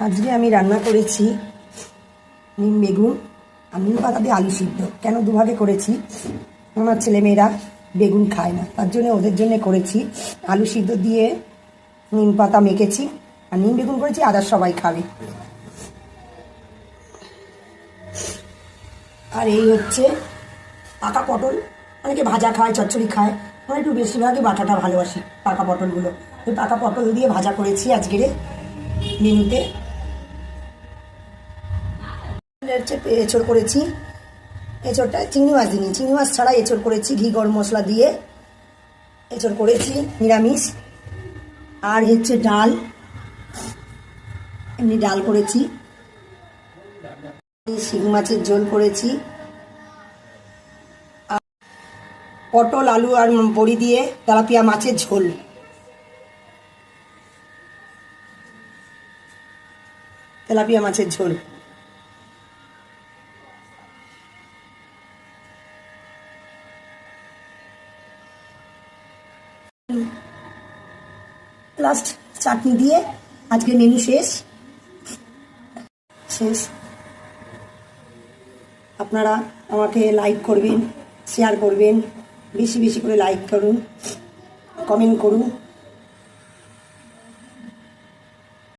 আজকে আমি রান্না করেছি নিম বেগুন আর নিম পাতা দিয়ে আলু সিদ্ধ। কেন দুভাগে করেছি? আমার ছেলেমেয়েরা বেগুন খায় না, তার জন্য ওদের জন্য করেছি। আলু সিদ্ধ দিয়ে নিম পাতা মেখেছি আর নিম বেগুন করেছি, আদার সবাই খাবে। আর এই হচ্ছে পাকা পটল। অনেকে ভাজা খায়, চচ্চড়ি খায়, আমরা একটু বেশিরভাগই বাটাটা ভালোবাসি পাকা পটলগুলো। ওই পাকা পটল দিয়ে ভাজা করেছি আজকের মেনুতে। হচ্ছে এঁচড় করেছি। এঁচড়টা চিংড়ি মাছ দিইনি, চিংড়ি মাছ ছাড়া এঁচড় করেছি, ঘি গরম মশলা দিয়ে এঁচড় করেছি নিরামিষ। আর হচ্ছে ডাল, এমনি ডাল করেছি। শিং মাছের ঝোল করেছি। পটল আলু আর বড়ি দিয়ে তেলাপিয়া মাছের ঝোল। তেলাপিয়া মাছের ঝোল। লাস্ট চাটনি দিয়ে আজকে মেনু শেষ। আপনারা আমাকে লাইক করবেন, শেয়ার করবেন, বেশি বেশি করে লাইক করুন, কমেন্ট করুন।